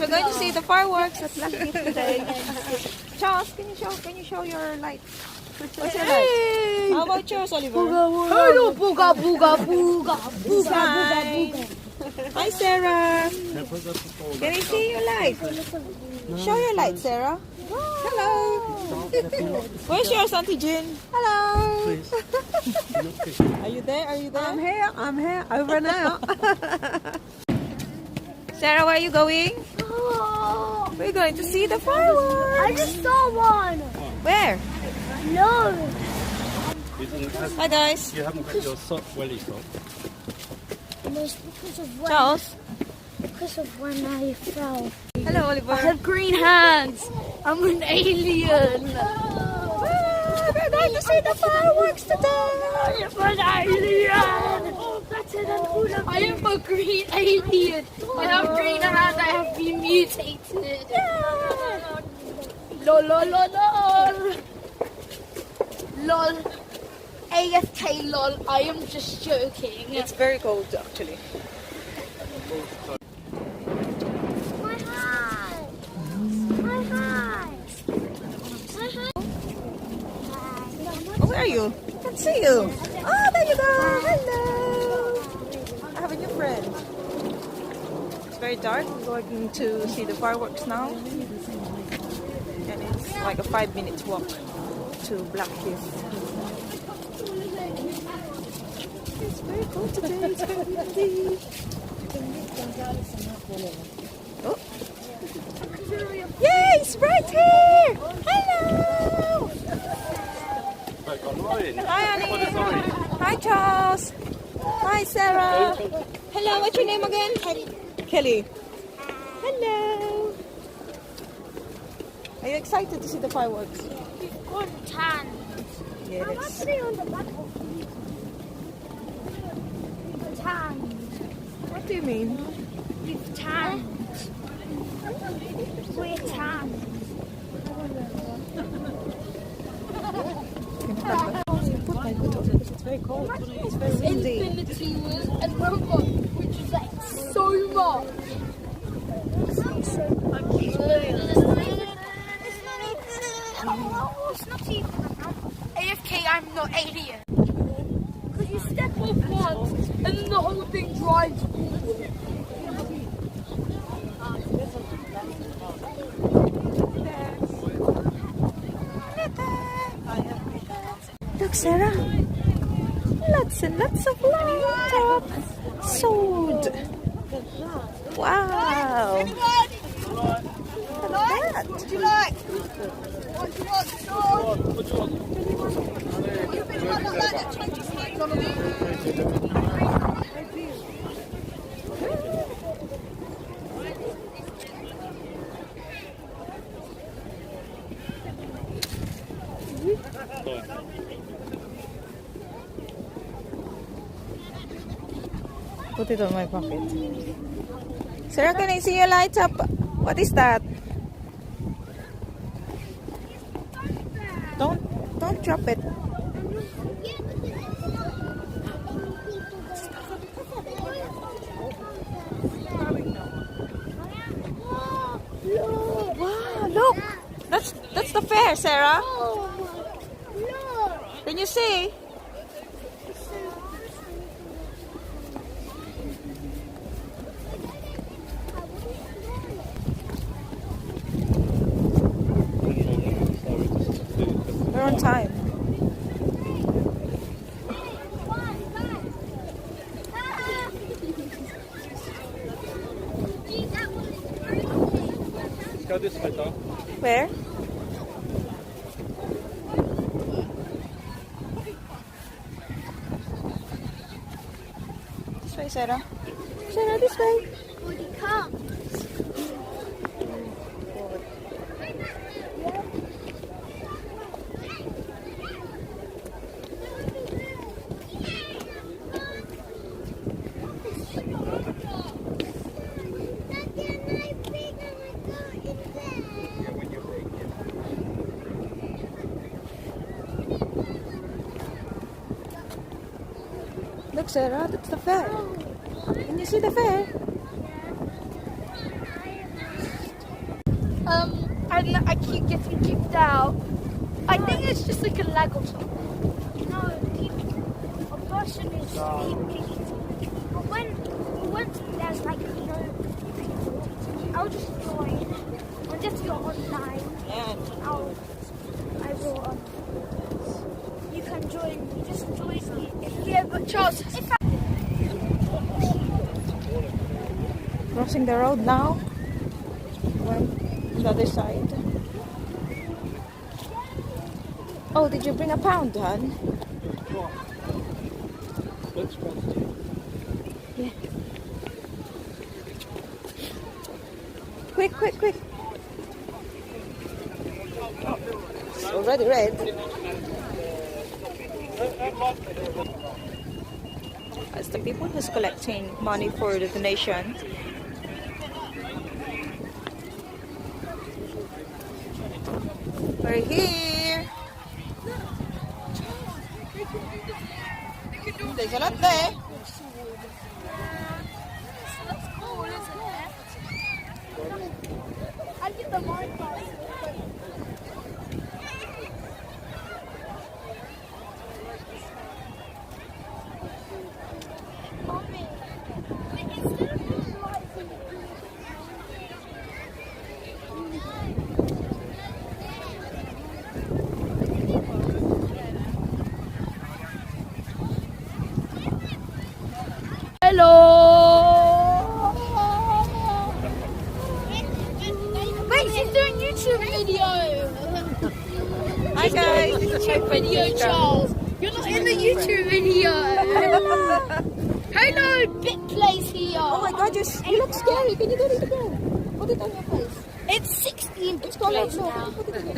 we're going to see the fireworks at Blackheath today. Charles, can you show your light? What's your light? How about yours, Oliver? Hello, booga, booga, booga, booga, booga, booga. Hi, Sarah. Can you see your light? Show your light, Sarah. Hello. Where's yours, Auntie Jean? Hello. Are you there? Are you there? I'm here, over and out. Sarah, where are you going? Oh, We're going to see the fireworks. I just saw one. Where? No. Hi, guys. You haven't got your welly sock. No, it's because of when, Charles. because of when I fell. Hello, Oliver. I have green hands. I'm an alien. We're going to see the fireworks today. I'm an alien. I am a green alien. I have green hands. I have been mutated. Yeah. Lol, lol, lol, lol. Lol. AFK lol. I am just joking. It's very cold, actually. My hat. My hat. My hat. Oh, where are you? I can't see you. Oh, there you go. Hello. I have a new friend. It's very dark. We're going to see the fireworks now. And it's like a 5-minute walk to Blackheath. It's very cold today. It's very windy. Oh. Yay, it's right here. Hello. Hi, Annie. Hi, Charles. Hi, Sarah. Hello, what's your name again? Kelly. Hello. Are you excited to see the fireworks? You've got tan. I'm Yes. actually on the back of the tan. What do you mean? You've tanned. We're tan. It's very cold. It's very windy. Infinity was a number which is like so much. It's not even a number. AFK, I'm not alien. Because you step off once and then the whole thing drives. Look, Sarah. Lots and lots of laptops sold. Wow. Look at that. What do you like? What do you want? You've been like that 20 seconds on a week. Put it on my pocket. Sarah, can I see your lights up? What is that? Don't drop it. Wow, look. That's the fair, Sarah. Can you see? We're on time. Let's go this way, though. Where? This way, Sarah. Sarah, this way. Look, Sarah, that's the fair. Can you see the fair? and I keep getting kicked out. I think it's just like a lag or something. No, a person is kicking. But when there's like I'll just join. When just you're online, I will. You can join me. Just join me. Yeah, but Charles, if I Crossing the road now. On the other side. Oh, did you bring a pound, Dad? Let's cross. Yeah. Quick, quick, quick. Oh, it's already red. That's the people who's collecting money for the donation. We're here. There's a lot there. that's cool, isn't it? I get the Wi-Fi. Mommy, instead of these lights in hello. Wait, she's doing YouTube video. Hi guys. YouTube video, Charles. You're not in the YouTube video. Hello, bit place here. Oh my God, you look scary. Can you do it again? Put it on your face. It's 16-bit It's called plays out. now. Put it on your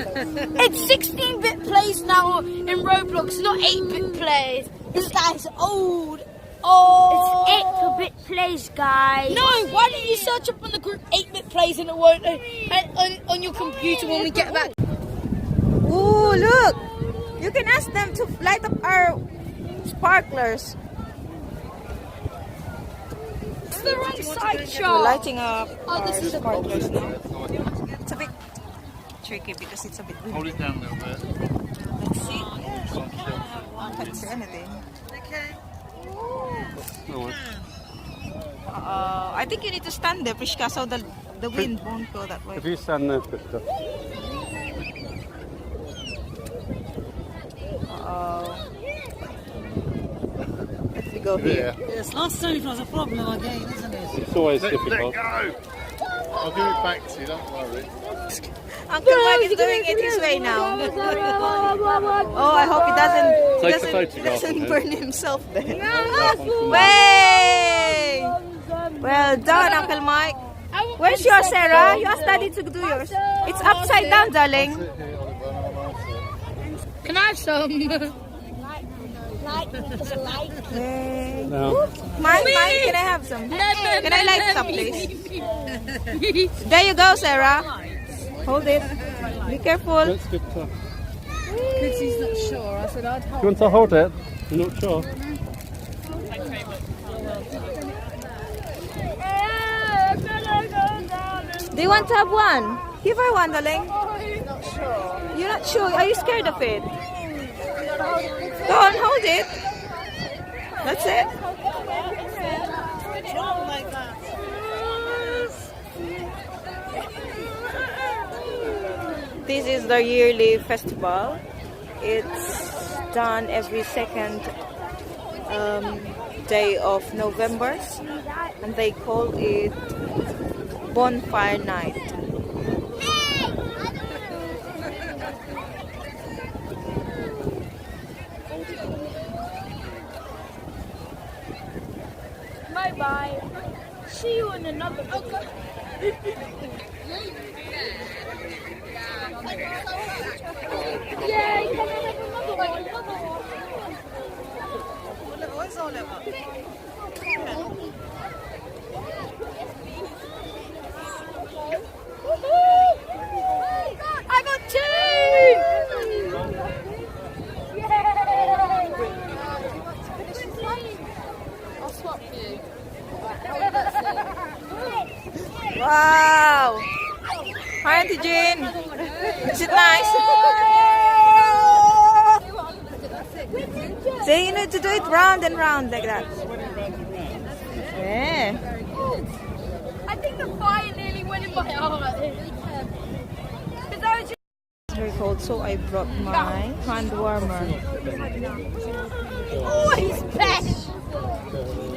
face. It's 16-bit plays now in Roblox, not 8-bit plays. This guy's old. Oh. It's 8-bit plays, guys. No, why don't you search up on the group 8-bit plays and it won't on your computer when we get back? Ooh, look. You can ask them to light up our sparklers. It's the wrong side, We're Charles. lighting up Oh, our this is the sparklers now. It's a bit tricky because it's a bit Hold windy. it down a little bit. Let's see. Can't see anything. No, I think you need to stand there, Prishka, so the wind won't go that way. if you stand there, Krista. Let's go here. Yes, last time it was a problem again, isn't it? It's always difficult. I'll give it back to you, don't worry. Uncle Mike is doing it his way now. Oh, I hope he Take a doesn't photograph of him. burn himself then. Way! Well done, Uncle Mike. Where's yours, Sarah? You asked Daddy to do yours. It's upside down, darling. Can I have some? Yay. No. Mike, can I have some? Can I light some, please? There you go, Sarah. Hold it. Be careful. That's good stuff. Because he's not sure. I said I'd Do hold you want to hold it? You're not sure? Do you want to have one? Give her one, darling. You're not sure. Are you scared of it? Go on, hold it. That's it. This is the yearly festival. It's done every second day of November, and they call it Bonfire Night. Bye bye. See you in another video. Yay! Can I have another one? I got two! I'll swap you. Wow! Hi, Auntie Jean. Is it nice? See, you need to do it round and round like that. Yeah. I think the fire nearly went in my eye. Because I was just... It's very cold, so I brought my hand warmer. Oh, he's best.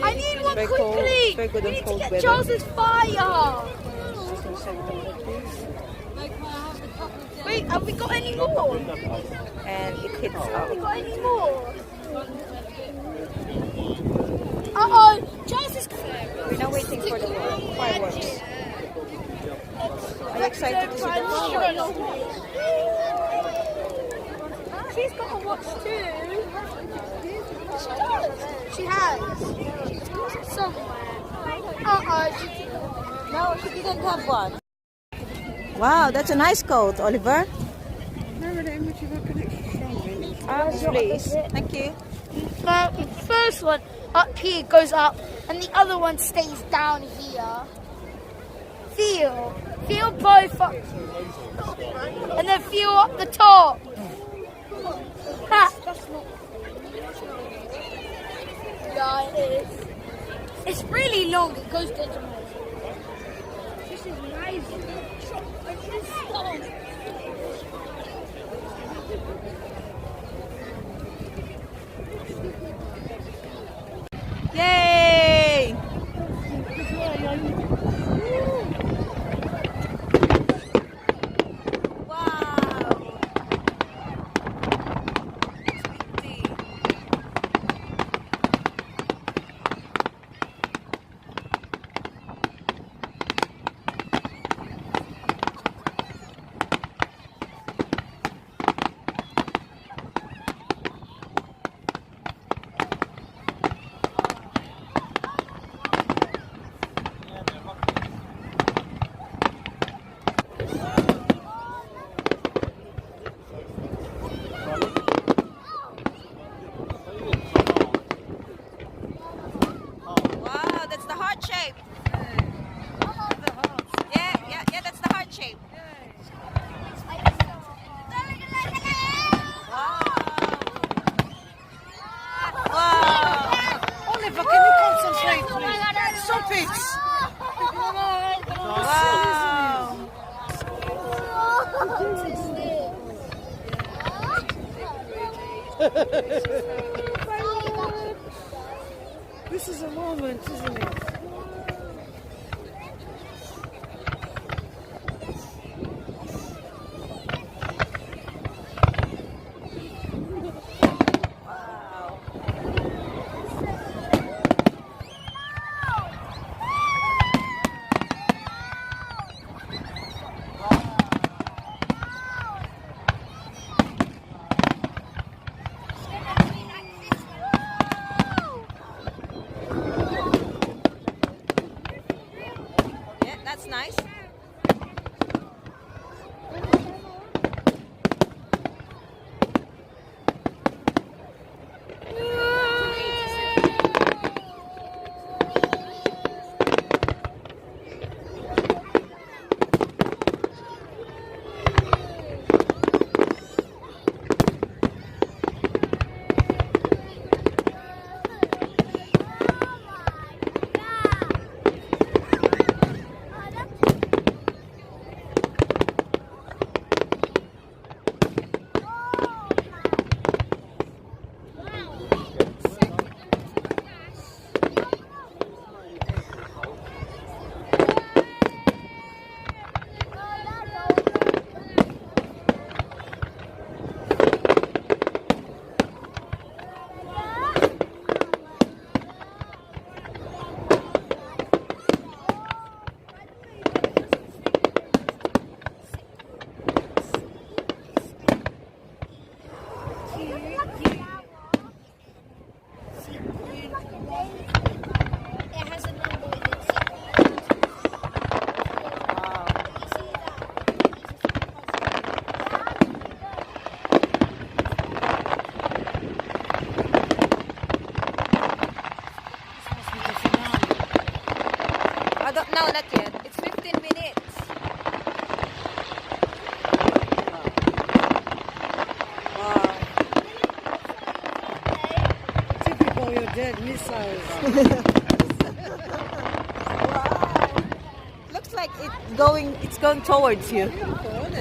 I need one very cold. quickly. It's very good We on need to cold get weather. Charles's fire. Wait, have we got any more? And it hits Have we out. got any more? Uh-oh, Charles is... We're now waiting for the fireworks. Are you excited to see the fireworks? She's got to watch too. She does. She has. Somewhere. Uh-oh. No, she didn't have one. Wow, that's a nice coat, Oliver. Please. Thank you. The first one up here goes up, and the other one stays down here. Feel both up, and then feel up the top. Ha. Yeah, it is. It's really long. It goes to the most. This is nice. Yay! Wow! Wow, that's the heart shape. Yeah, that's the heart shape. Wow. Oliver, can you concentrate, please? Stop it! Wow. This is a moment, isn't it? Yeah, that's nice. No, not yet. It's 15 minutes. like missiles. Looks like it's going towards you.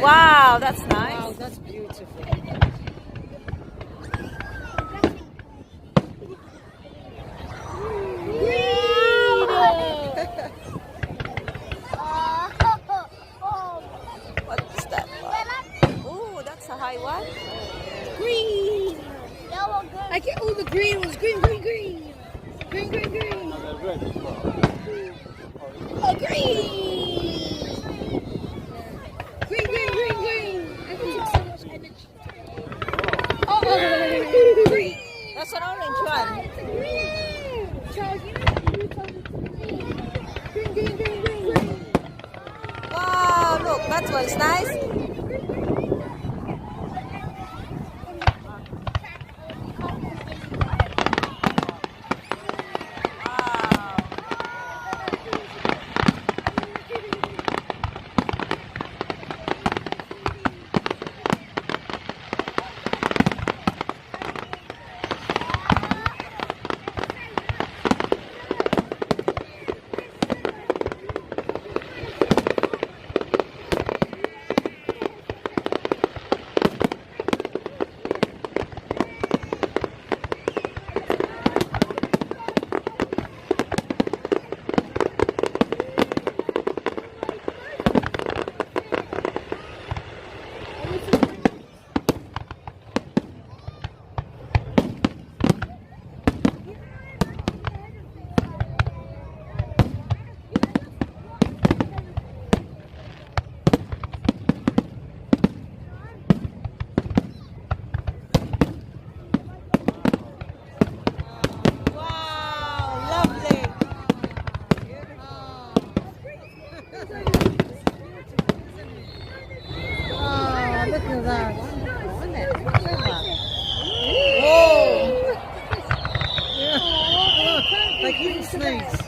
Wow, that's nice. Wow, that's beautiful. What's that one? Oh, that's a high one. Green. I get all the green ones. Green, green, green. Green, green, green. Oh, green. Green, green, green, green. I think it's so much energy. Oh, green. That's an orange one. Charles, you know you told me to green. Green, green, green, green, green. Wow, look, that one's nice. Look at that. Whoa! Like little snakes.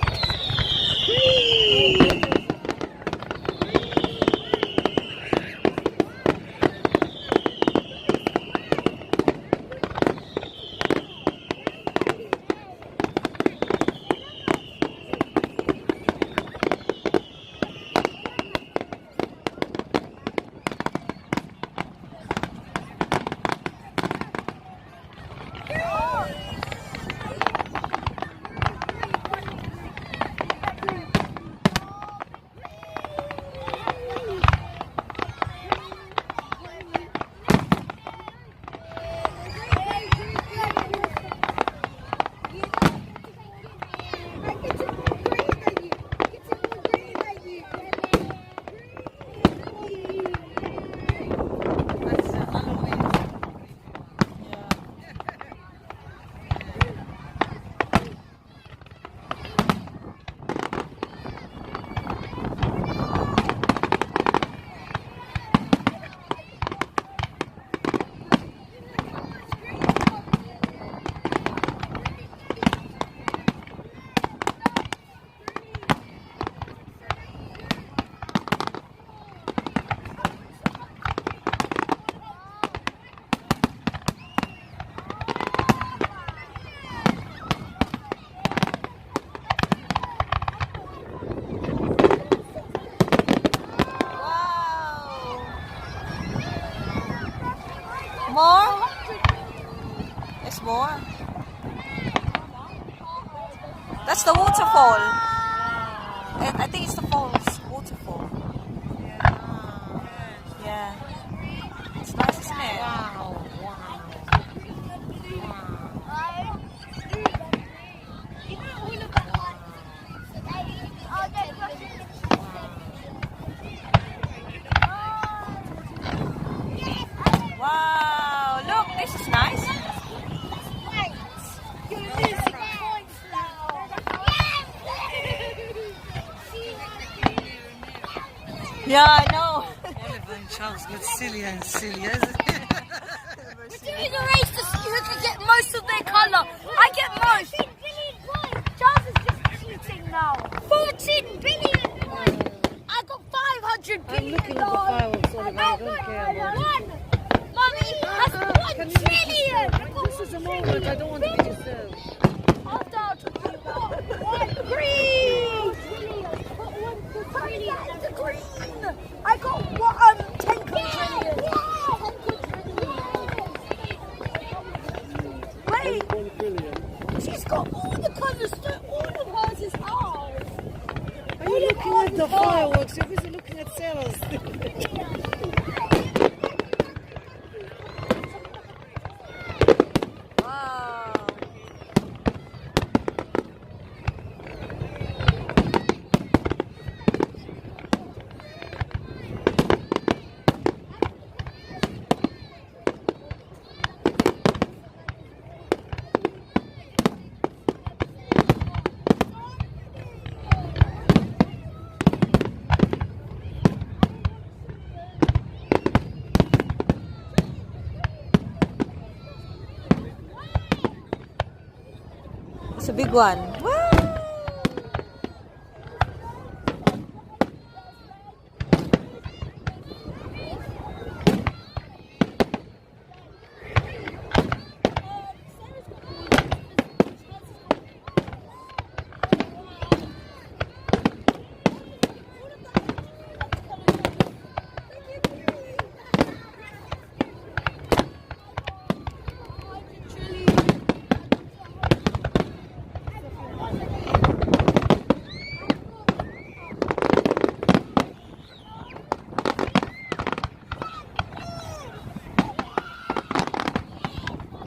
More? There's more. That's the waterfall. I think it's the falls waterfall. Yeah. It's nice, isn't it? Wow, look, this is nice. Yeah, I know. Oliver and Charles get sillier and sillier, isn't it? We're doing a race to see who can get most of their colour. I get most. 14 billion points. Charles is just cheating now. 14 billion points. I got 500 billion. I'm looking at the fireworks, Oliver. I don't care about it. Mummy, that's 1 trillion. This is a moment I don't want to be disturbed. After all of hers is ours. Are you looking at the fireworks? You're busy looking at Sarah's. Wow. It's a big one. Wow.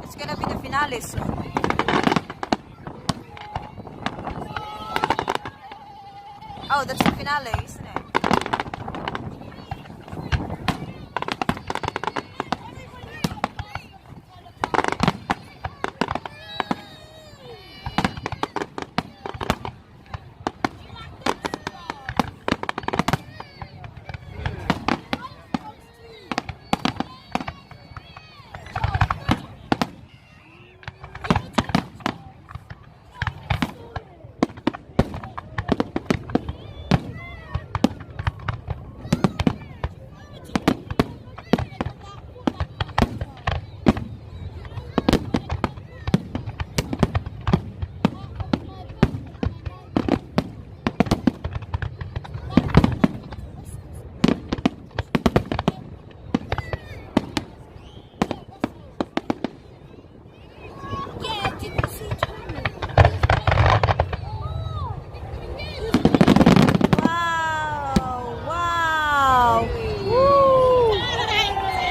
It's gonna be the finale soon. Oh, that's the finale, isn't it?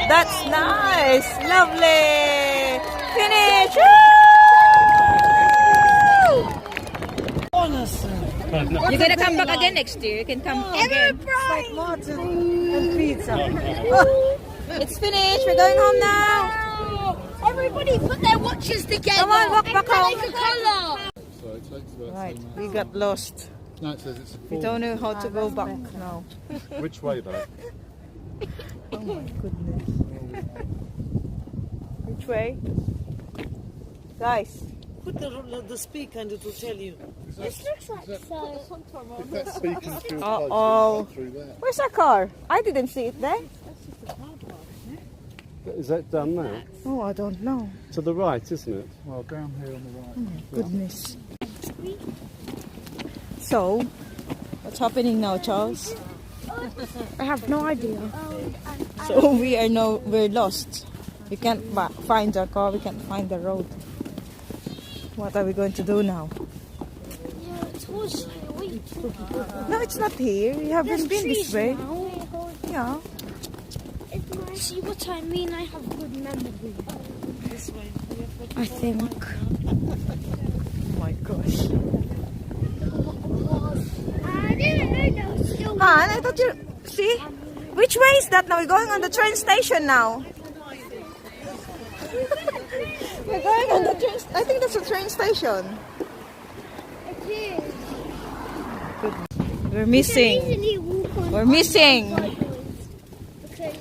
That's nice. Lovely. Finish. Woo! Honestly. You're gonna come back again next year. You can come again. Like Martin and pizza. It's finished. We're going home now. Everybody put their watches together. Come on, walk back home. Make a colour. So it takes about Right, 10 minutes. we got lost. No, it says it's We don't know how to go back now. Which way though? Oh my goodness. Which way? Guys. Put the speaker and it will tell you. This looks like so. If that speaker's too Uh-oh. close, through there. Where's our car? I didn't see it there. Is that done now? Oh, I don't know. To the right, isn't it? Well, down here on the right. Goodness. So, what's happening now, Charles? I have no idea. So we're lost. We can't find our car. We can't find the road. What are we going to do now? Yeah, towards here. Wait. No, it's not here. We haven't been this way. Yeah. See what I mean? I have good memory. This way. I think. Oh my gosh. I didn't know there was still. Ah, I thought you see. Which way is that now? We're going on the train station now. We're going on the train. I think that's a train station. It is. We're missing. Easily walk on We're missing. because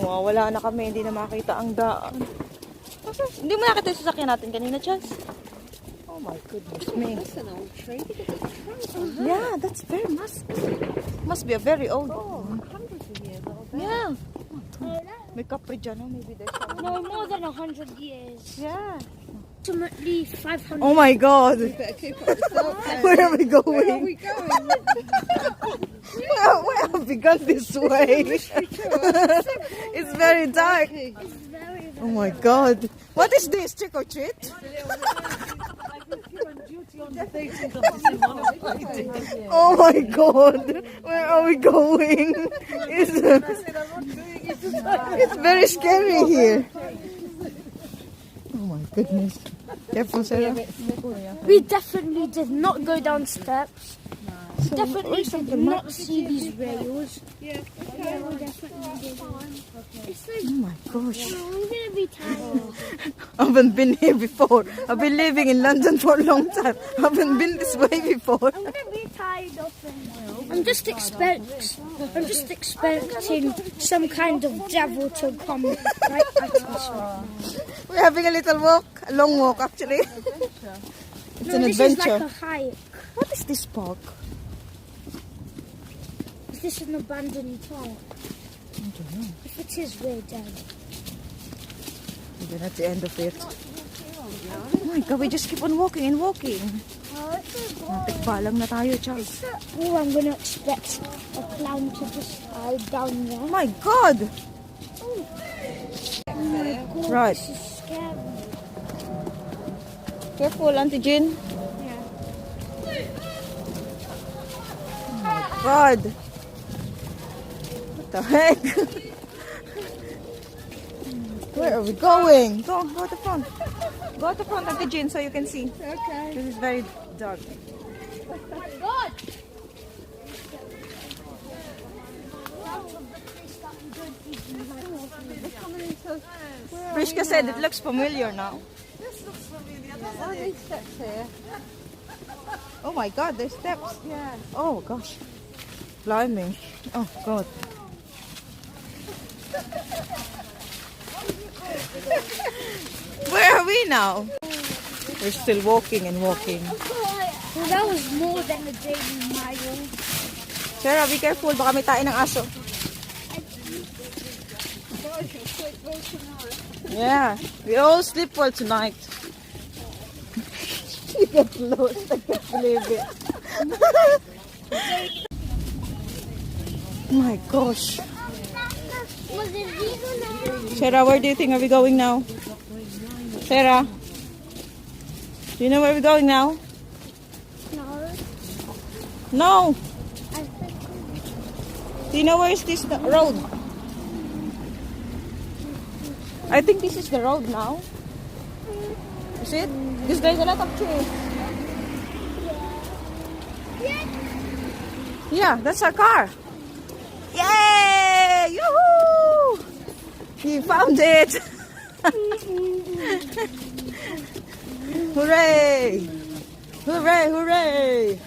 Wala na kami, hindi na makita ang daan. Hindi mo nakita yung sasakyan natin kanina, Chas? Oh my goodness me. That's an old tree. Yeah, that's very must be a very old. Oh, hundreds of years old. Yeah. May kapre dyan, no? Maybe there's some. no more than 100 years. Yeah. Approximately 500. Oh my God. Better keep up the self. Where are we going? Where are we going? Where have we gone this way? It's very dark. It's very, very Oh my God. What is this? Trick or treat? Oh my God. Where are we going? It's very scary here. Oh my goodness. Careful, Sarah. We definitely did not go down steps. Definitely did not see these rails. Yeah, we definitely did. It's like, Oh my gosh. I'm gonna be tired. I haven't been here before. I've been living in London for a long time. I haven't been this way before. I'm gonna be tired of them. I'm just expecting some kind of devil to come right at us. We're having a little walk, a long walk actually. It's an This adventure. is like a hike. What is this park? Is this an abandoned park? I don't know. If it is, we're dead. We're at the end of it. Oh my God, we just keep on walking and walking. Tikbalang na tayo, Charles. Oh, I'm gonna expect a clown to just hide down Oh there. my God! Right. This is scary. Careful, Auntie Jean. Oh my God! What the heck? Where are we going? Go at the front. Go at the front, Auntie Jean, so you can see. Okay. This is very dark. Prishka said it looks familiar now. This looks familiar. There's all these steps here. Oh my God, there's steps. Yeah. Oh gosh. Blimey. Oh God. Where are we now? We're still walking and walking. Well, that was more than a daily mile. Sarah, be careful. Baka may tayo ng aso. Yeah. We all sleep well tonight. She got lost. I can't believe it. Oh my gosh. Sarah, where do you think are we going now? Sarah? Do you know where we're going now? No. No. I think Do you know where is this road? I think this is the road now. Is it? Because there's a lot of trees. Yeah, that's our car. Yay! Yoo-hoo! You found it! Hooray! Hooray, hooray!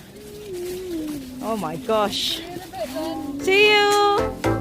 Oh my gosh. See you!